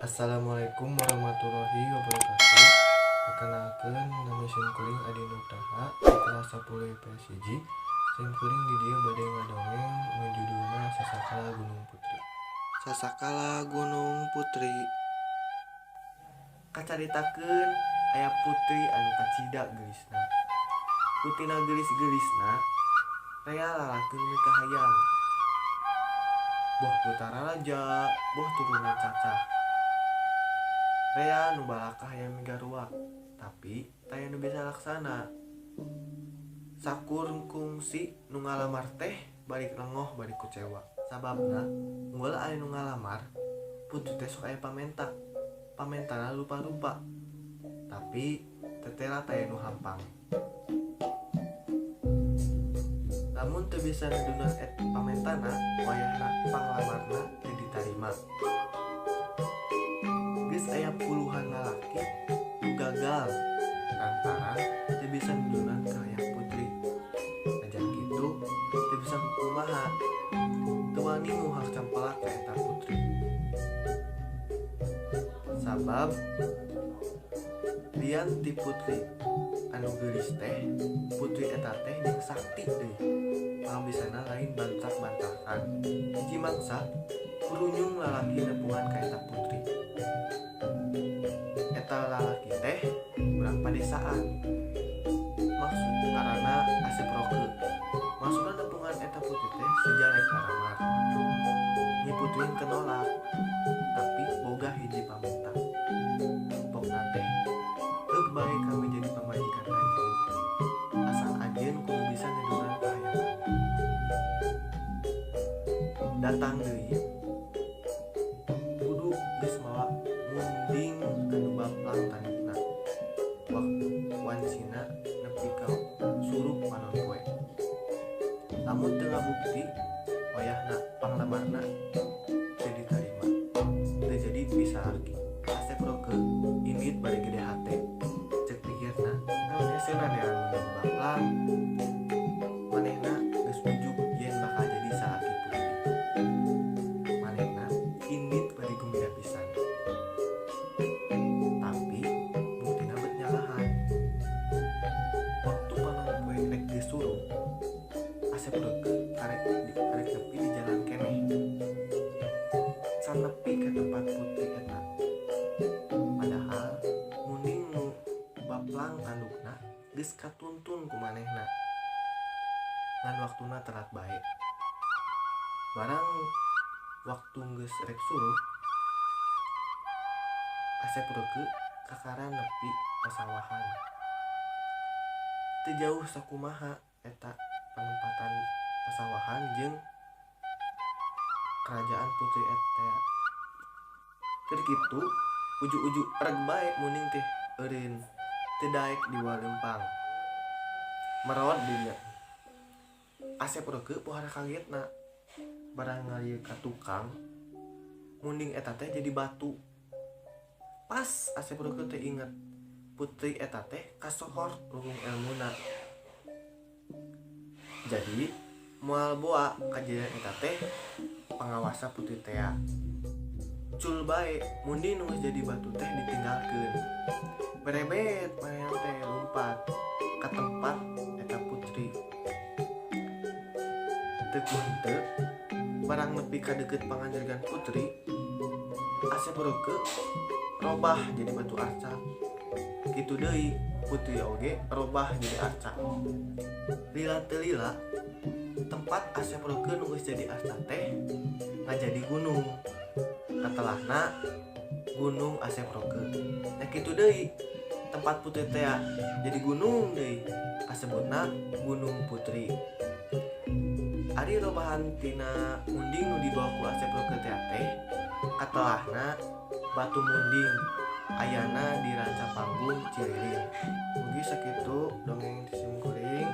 Assalamualaikum warahmatullahi wabarakatuh. Perkenalkan nama simkuring Adi Nurtaha di kelas 10 IPS 1. Simkuring di dia bade ngadongeng ngejudulna Sasakala Gunung Putri. Sasakala Gunung Putri. Kacaritakeun aya putri anu kacida geulisna. Putina geulis-geulisna rea lalakeun nu kahayang. Boh putara raja, boh turunan cacah. Rea nu balakah hayang migarua, tapi taya nu bisa laksana. Sakur kungsi nu ngalamar teh balik lengoh balik kucewa. Sababna unggal aya nu ngalamar, putri teh sok aya pamenta. Pamentana lupa-lupa. Tapi tetela taya nu hampang. Namun teu bisa ngadunan pamentana, wayahna panglamarna teu ditarima. Geus aya puluhan lalaki nu gagal lantaran teu bisa ngadunan ka hayang putri. Najan kitu teu bisa kumaha, teu wani nguhak campelak ka eta putri. Sabab lian ti putri anu geulis teh, putri eta teh jeung sakti deui. Pangabisana lain bantak-bantakan. Hiji mangsa kurunyung lalaki nepungan ka eta putri. Eta lalaki teh urang padesaan. Maksud karana asep roke. Maksudna nepungan eta putri teh sejarek karamar. Nyi putri kenolak, tapi boga hiji pamenta. Pokna teh teuk bae kami jadi pamajikan ajeun. Asal ajeun kudu bisa ngadunan ka hayang kami. Datang deui kudu geus mawa munding anu baplang tandukna. Waktu wansina nepi ka surup panon poe. Lamun teu ngabukti wayahna panglamarna teu ditarima. Teu jadi bisa laki. Asep roke indit bari gede hate. Cek pikirna, naon esena deh anu baplang. Manehna geus ujug yen bakal jadi salaki putri. Manehna indit bari gembira pisan. Tapi buktina bet nyalahan. Waktu panon poe rek geus surup, Asep roke karek nepi di jalan keneh. Can nepi ka tempat putri eta. Padahal munding nu baplang tandukna geus katuntun ku manehna. Ngan waktuna telat bae. Barang waktu geus rek surup, Asep roke kakara nepi pasawahan. Teu jauh sakumaha eta panempatan pasawahan jeung kerajaan putri eta. Keur kitu uju-uju reg bae muning teh eureun teu daek di waleumpang. Merod dinya. Asep roke pohara kagetna. Barang ngalieu ka tukang, munding eta teh jadi batu. Pas Asep roke teh inget putri eta teh kasohor lurung elmuna. Jadi moal boa kajadian eta teh pangawasa putri teh. Cul bae mundi nu jadi batu teh ditinggalkeun. Berebet manehna teh lumpat ka tempat eta putri. Teu kunteu barang nepi ka deukeut panganjurgan putri, Asep roke robah jadi batu arca. Kitu deui putri oge robah jadi arca. Lila teu lila tempat Asep roke nu geus jadi arca teh ngajadi gunung. Katelahna Gunung Asep roke. Nah kitu deui tempat putri teh jadi gunung deui. Asebutna Gunung Putri. Ari robahan tina munding nu dibawa ku Asep roke teh katelahna batu munding ayana di Ranca Panggung Cililin. Mugi sakitu dongeng simkuring.